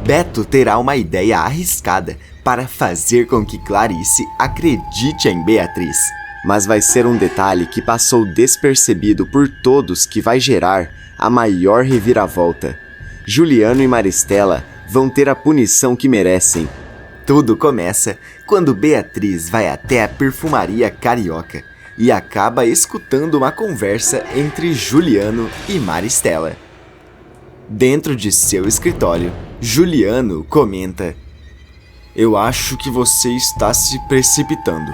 Beto terá uma ideia arriscada para fazer com que Clarice acredite em Beatriz. Mas vai ser um detalhe que passou despercebido por todos que vai gerar a maior reviravolta. Juliano e Maristela vão ter a punição que merecem. Tudo começa quando Beatriz vai até a perfumaria carioca e acaba escutando uma conversa entre Juliano e Maristela. Dentro de seu escritório, Juliano comenta: "Eu acho que você está se precipitando."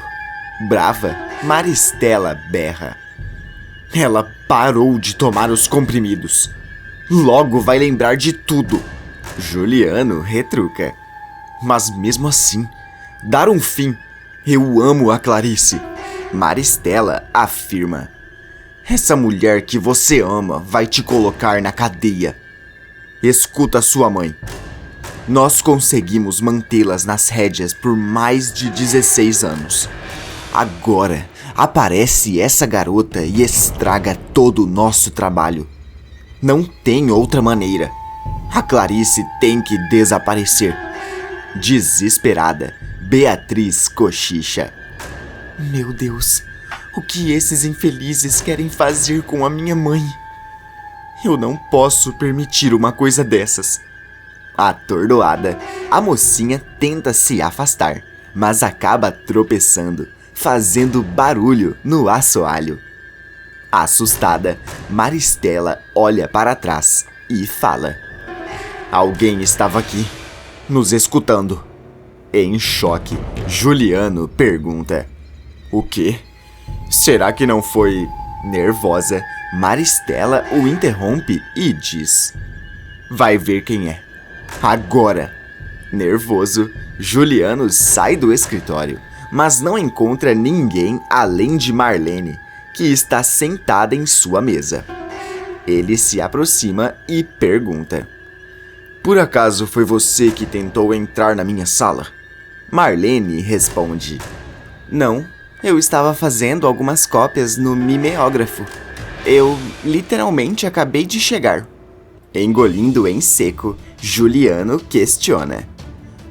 Brava, Maristela berra: "Ela parou de tomar os comprimidos. Logo vai lembrar de tudo." Juliano retruca: "Mas mesmo assim, dar um fim. Eu amo a Clarice." Maristela afirma: "Essa mulher que você ama vai te colocar na cadeia. Escuta sua mãe. Nós conseguimos mantê-las nas rédeas por mais de 16 anos. Agora aparece essa garota e estraga todo o nosso trabalho. Não tem outra maneira. A Clarice tem que desaparecer." Desesperada, Beatriz cochicha: "Meu Deus, o que esses infelizes querem fazer com a minha mãe? Eu não posso permitir uma coisa dessas." Atordoada, a mocinha tenta se afastar, mas acaba tropeçando, fazendo barulho no assoalho. Assustada, Maristela olha para trás e fala: "Alguém estava aqui, nos escutando." Em choque, Juliano pergunta: "O quê? Será que não foi?" Nervosa, Maristela o interrompe e diz: "Vai ver quem é. Agora." Nervoso, Juliano sai do escritório, mas não encontra ninguém além de Marlene, que está sentada em sua mesa. Ele se aproxima e pergunta: "Por acaso foi você que tentou entrar na minha sala?" Marlene responde: "Não, eu estava fazendo algumas cópias no mimeógrafo. Eu literalmente acabei de chegar." Engolindo em seco, Juliano questiona: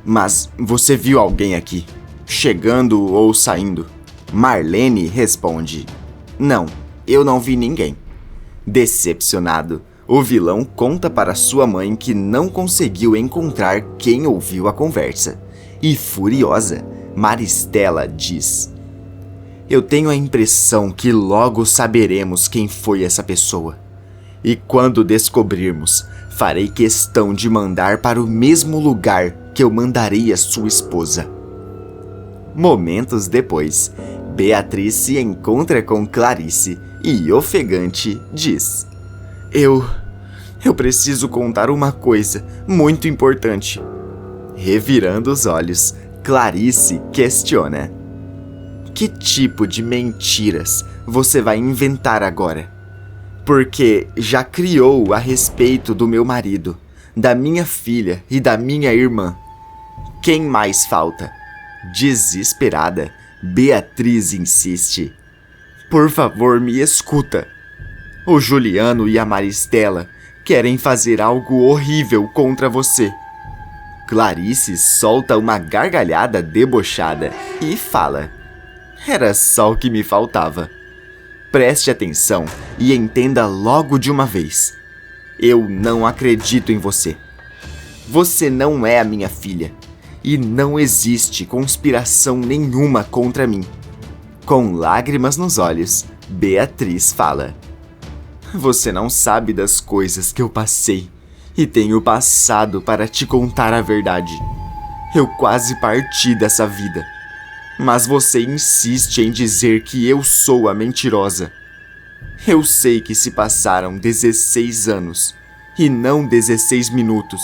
"Mas você viu alguém aqui, chegando ou saindo?" Marlene responde: "Não, eu não vi ninguém." Decepcionado, o vilão conta para sua mãe que não conseguiu encontrar quem ouviu a conversa. E furiosa, Maristela diz: "Eu tenho a impressão que logo saberemos quem foi essa pessoa. E quando descobrirmos, farei questão de mandar para o mesmo lugar que eu mandaria sua esposa." Momentos depois, Beatriz se encontra com Clarice e, ofegante, diz: Eu preciso contar uma coisa muito importante." Revirando os olhos, Clarice questiona: "Que tipo de mentiras você vai inventar agora? Porque já criou a respeito do meu marido, da minha filha e da minha irmã. Quem mais falta?" Desesperada, Beatriz insiste: "Por favor, me escuta. O Juliano e a Maristela querem fazer algo horrível contra você." Clarice solta uma gargalhada debochada e fala: "Era só o que me faltava. Preste atenção e entenda logo de uma vez. Eu não acredito em você. Você não é a minha filha. E não existe conspiração nenhuma contra mim." Com lágrimas nos olhos, Beatriz fala: "Você não sabe das coisas que eu passei e tenho passado para te contar a verdade. Eu quase parti dessa vida. Mas você insiste em dizer que eu sou a mentirosa. Eu sei que se passaram 16 anos e não 16 minutos.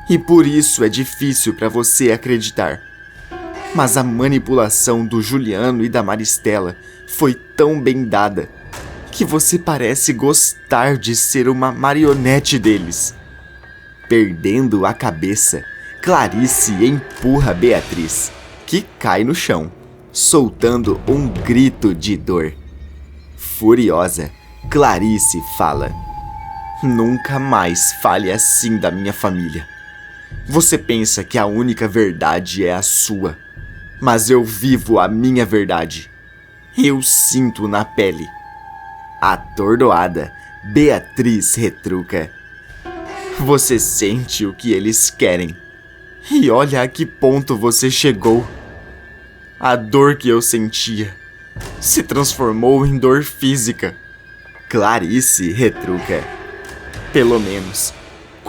E por isso é difícil para você acreditar. Mas a manipulação do Juliano e da Maristela foi tão bem dada que você parece gostar de ser uma marionete deles." Perdendo a cabeça, Clarice empurra Beatriz, que cai no chão, soltando um grito de dor. Furiosa, Clarice fala: "Nunca mais fale assim da minha família. Você pensa que a única verdade é a sua, mas eu vivo a minha verdade. Eu sinto na pele. Atordoada, Beatriz retruca. Você sente o que eles querem. E olha a que ponto você chegou. A dor que eu sentia se transformou em dor física. Clarice retruca. Pelo menos,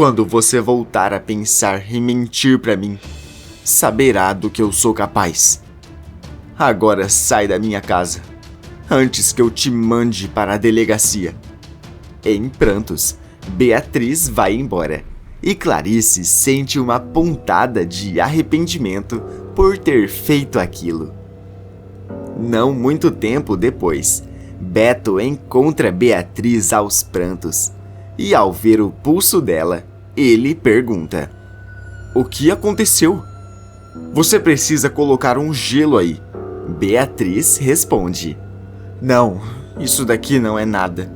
quando você voltar a pensar em mentir pra mim, saberá do que eu sou capaz. Agora sai da minha casa, antes que eu te mande para a delegacia. Em prantos, Beatriz vai embora, e Clarice sente uma pontada de arrependimento por ter feito aquilo. Não muito tempo depois, Beto encontra Beatriz aos prantos, e ao ver o pulso dela, ele pergunta: O que aconteceu? Você precisa colocar um gelo aí. Beatriz responde: Não, isso daqui não é nada.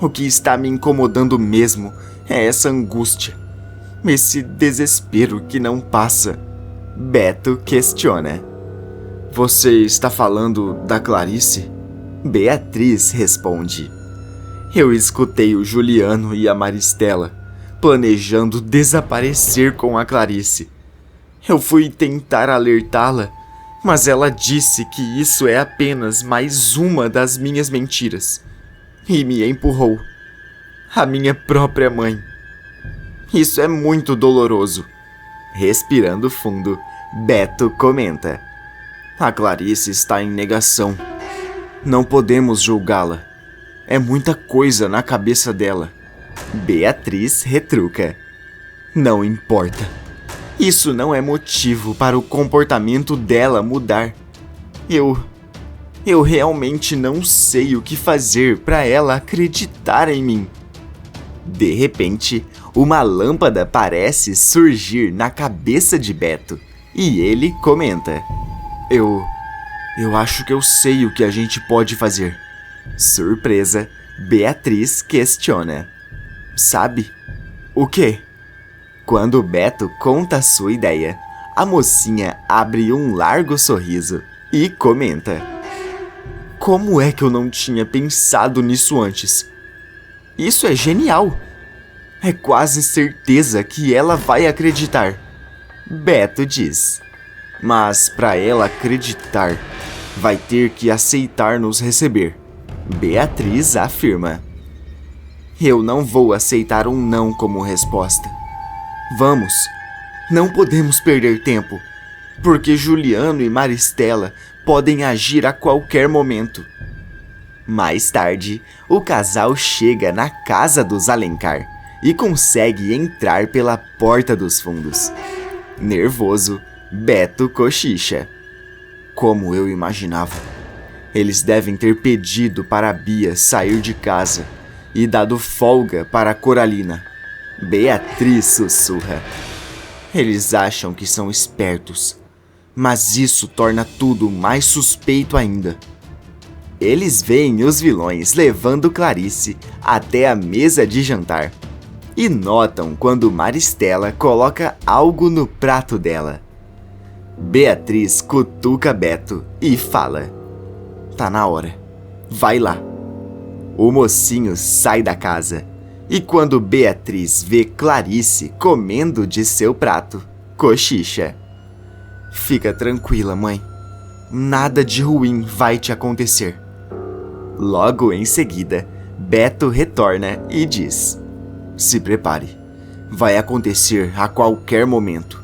O que está me incomodando mesmo é essa angústia, esse desespero que não passa. Beto questiona: Você está falando da Clarice? Beatriz responde: Eu escutei o Juliano e a Maristela planejando desaparecer com a Clarice. Eu fui tentar alertá-la, mas ela disse que isso é apenas mais uma das minhas mentiras e me empurrou. A minha própria mãe. Isso é muito doloroso. Respirando fundo, Beto comenta: A Clarice está em negação. Não podemos julgá-la. É muita coisa na cabeça dela. Beatriz retruca: Não importa. Isso não é motivo para o comportamento dela mudar. Eu realmente não sei o que fazer para ela acreditar em mim. De repente, uma lâmpada parece surgir na cabeça de Beto e ele comenta: Eu acho que eu sei o que a gente pode fazer. Surpresa, Beatriz questiona: Sabe? O quê? Quando Beto conta a sua ideia, a mocinha abre um largo sorriso e comenta: Como é que eu não tinha pensado nisso antes? Isso é genial! É quase certeza que ela vai acreditar. Beto diz: Mas para ela acreditar, vai ter que aceitar nos receber. Beatriz afirma: Eu não vou aceitar um não como resposta. Vamos, não podemos perder tempo, porque Juliano e Maristela podem agir a qualquer momento. Mais tarde, o casal chega na casa dos Alencar e consegue entrar pela porta dos fundos. Nervoso, Beto cochicha: Como eu imaginava. Eles devem ter pedido para a Bia sair de casa e dado folga para a Coralina. Beatriz sussurra: Eles acham que são espertos, mas isso torna tudo mais suspeito ainda. Eles veem os vilões levando Clarice até a mesa de jantar e notam quando Maristela coloca algo no prato dela. Beatriz cutuca Beto e fala: Tá na hora, vai lá. O mocinho sai da casa e quando Beatriz vê Clarice comendo de seu prato, cochicha: Fica tranquila, mãe. Nada de ruim vai te acontecer. Logo em seguida, Beto retorna e diz: Se prepare, vai acontecer a qualquer momento.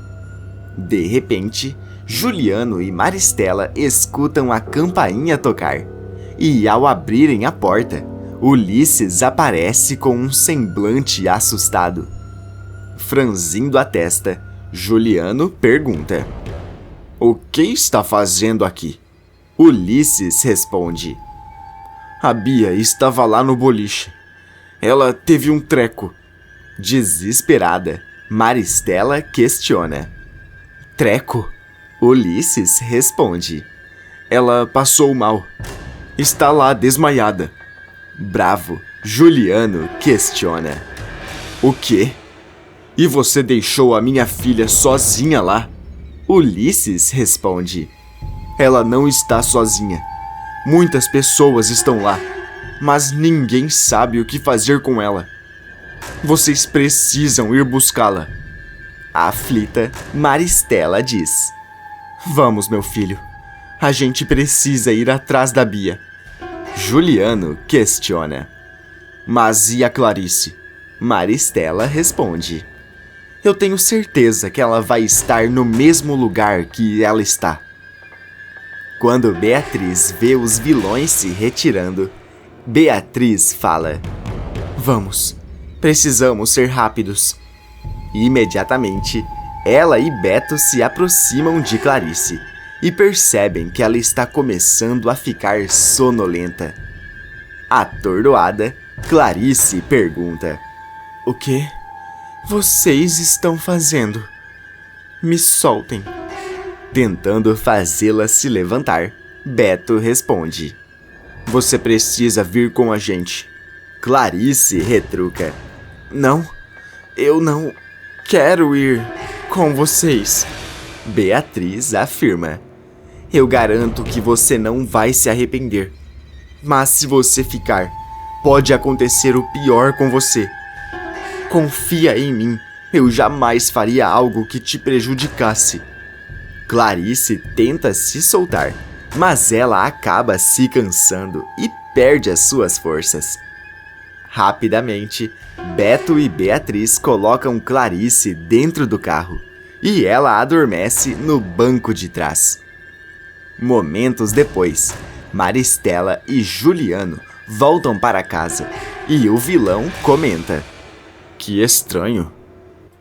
De repente, Juliano e Maristela escutam a campainha tocar e, ao abrirem a porta, Ulisses aparece com um semblante assustado. Franzindo a testa, Juliano pergunta: O que está fazendo aqui? Ulisses responde: A Bia estava lá no boliche. Ela teve um treco. Desesperada, Maristela questiona: Treco? Ulisses responde: Ela passou mal. Está lá desmaiada. Bravo, Juliano questiona: O quê? E você deixou a minha filha sozinha lá? Ulisses responde: ela não está sozinha. Muitas pessoas estão lá, mas ninguém sabe o que fazer com ela. Vocês precisam ir buscá-la. Aflita, Maristela diz: vamos, meu filho. A gente precisa ir atrás da Bia. Juliano questiona: mas e a Clarice? Maristela responde: eu tenho certeza que ela vai estar no mesmo lugar que ela está. Quando Beatriz vê os vilões se retirando, Beatriz fala: vamos, precisamos ser rápidos. Imediatamente, ela e Beto se aproximam de Clarice e percebem que ela está começando a ficar sonolenta. Atordoada, Clarice pergunta: o que vocês estão fazendo? Me soltem. Tentando fazê-la se levantar, Beto responde: você precisa vir com a gente. Clarice retruca: não, eu não quero ir com vocês. Beatriz afirma: eu garanto que você não vai se arrepender. Mas se você ficar, pode acontecer o pior com você. Confia em mim, eu jamais faria algo que te prejudicasse. Clarice tenta se soltar, mas ela acaba se cansando e perde as suas forças. Rapidamente, Beto e Beatriz colocam Clarice dentro do carro e ela adormece no banco de trás. Momentos depois, Maristela e Juliano voltam para casa e o vilão comenta: que estranho.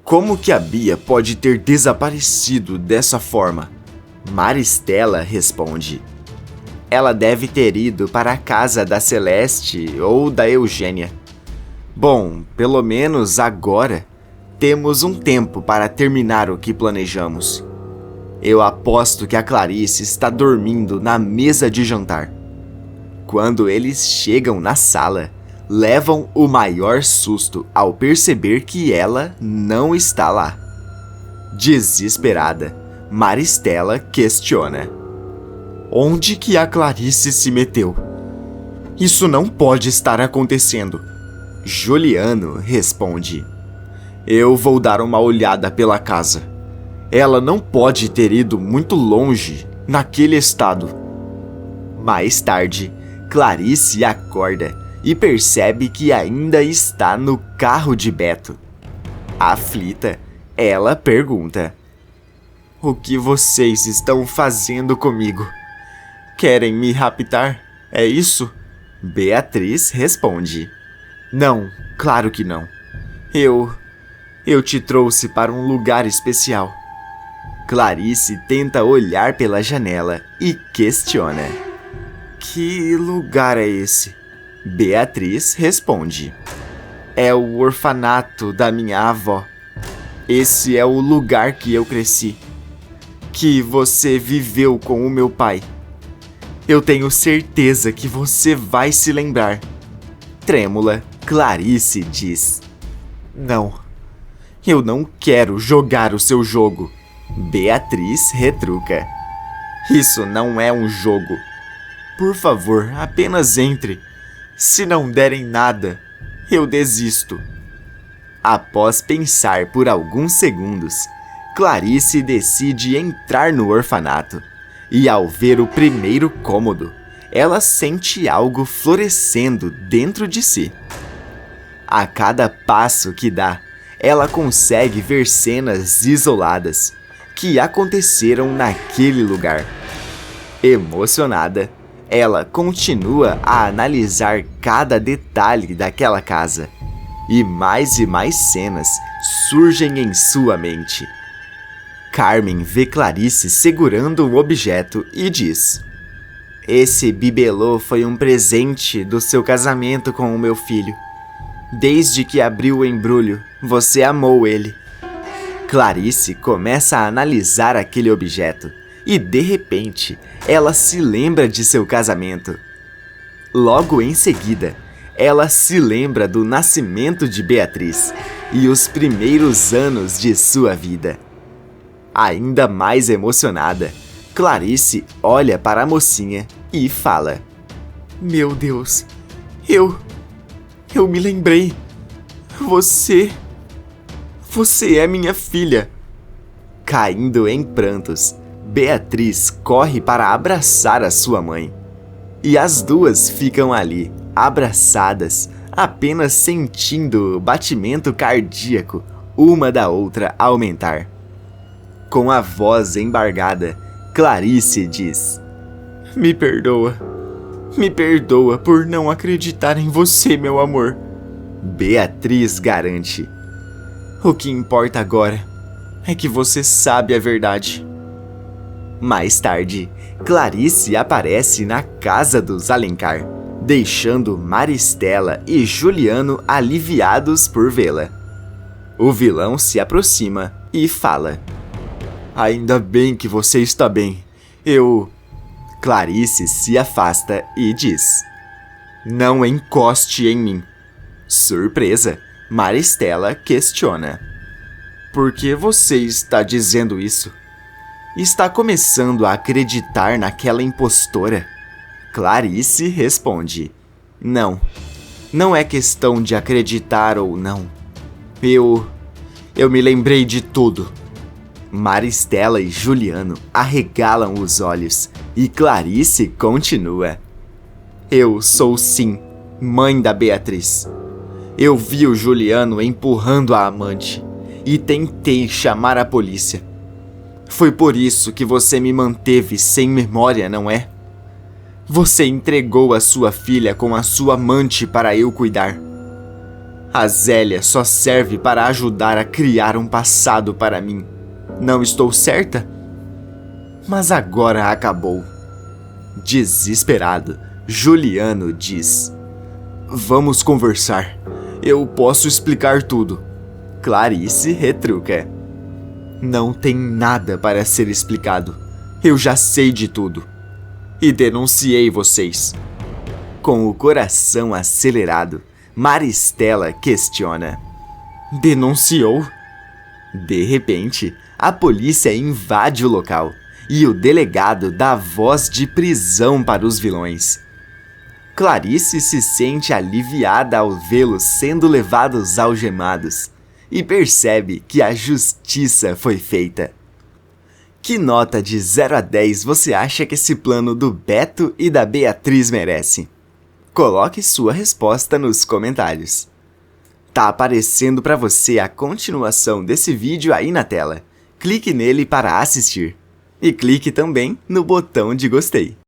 Como que a Bia pode ter desaparecido dessa forma? Maristela responde: ela deve ter ido para a casa da Celeste ou da Eugênia. Bom, pelo menos agora temos um tempo para terminar o que planejamos. Eu aposto que a Clarice está dormindo na mesa de jantar. Quando eles chegam na sala, levam o maior susto ao perceber que ela não está lá. Desesperada, Maristela questiona: onde que a Clarice se meteu? Isso não pode estar acontecendo. Juliano responde: eu vou dar uma olhada pela casa. Ela não pode ter ido muito longe naquele estado. Mais tarde, Clarice acorda e percebe que ainda está no carro de Beto. Aflita, ela pergunta: o que vocês estão fazendo comigo? Querem me raptar? É isso? Beatriz responde: não, claro que não. Eu te trouxe para um lugar especial. Clarice tenta olhar pela janela e questiona: que lugar é esse? Beatriz responde: é o orfanato da minha avó. Esse é o lugar que eu cresci, que você viveu com o meu pai. Eu tenho certeza que você vai se lembrar. Trêmula, Clarice diz: não, eu não quero jogar o seu jogo. Beatriz retruca: isso não é um jogo. Por favor, apenas entre. Se não derem nada, eu desisto. Após pensar por alguns segundos, Clarice decide entrar no orfanato. E ao ver o primeiro cômodo, ela sente algo florescendo dentro de si. A cada passo que dá, ela consegue ver cenas isoladas que aconteceram naquele lugar. Emocionada, ela continua a analisar cada detalhe daquela casa, e mais cenas surgem em sua mente. Carmen vê Clarice segurando o objeto e diz: esse bibelô foi um presente do seu casamento com o meu filho. Desde que abriu o embrulho, você amou ele. Clarice começa a analisar aquele objeto e, de repente, ela se lembra de seu casamento. Logo em seguida, ela se lembra do nascimento de Beatriz e os primeiros anos de sua vida. Ainda mais emocionada, Clarice olha para a mocinha e fala: Meu Deus, eu me lembrei. Você é minha filha. Caindo em prantos, Beatriz corre para abraçar a sua mãe. E as duas ficam ali, abraçadas, apenas sentindo o batimento cardíaco uma da outra aumentar. Com a voz embargada, Clarice diz: Me perdoa por não acreditar em você, meu amor. Beatriz garante: O que importa agora é que você sabe a verdade. Mais tarde, Clarice aparece na casa dos Alencar, deixando Maristela e Juliano aliviados por vê-la. O vilão se aproxima e fala: Ainda bem que você está bem. Clarice se afasta e diz: Não encoste em mim. Surpresa, Maristela questiona: Por que você está dizendo isso? Está começando a acreditar naquela impostora? Clarice responde: Não é questão de acreditar ou não. Eu me lembrei de tudo. Maristela e Juliano arregalam os olhos e Clarice continua: Eu sou sim mãe da Beatriz. Eu vi o Juliano empurrando a amante e tentei chamar a polícia. Foi por isso que você me manteve sem memória, não é? Você entregou a sua filha com a sua amante para eu cuidar. A Zélia só serve para ajudar a criar um passado para mim. Não estou certa? Mas agora acabou. Desesperado, Juliano diz: Vamos conversar. Eu posso explicar tudo. Clarice retruca: Não tem nada para ser explicado. Eu já sei de tudo. E denunciei vocês. Com o coração acelerado, Maristela questiona: Denunciou? De repente, a polícia invade o local e o delegado dá voz de prisão para os vilões. Clarice se sente aliviada ao vê-los sendo levados algemados e percebe que a justiça foi feita. Que nota de 0 a 10 você acha que esse plano do Beto e da Beatriz merece? Coloque sua resposta nos comentários. Tá aparecendo para você a continuação desse vídeo aí na tela. Clique nele para assistir. E clique também no botão de gostei.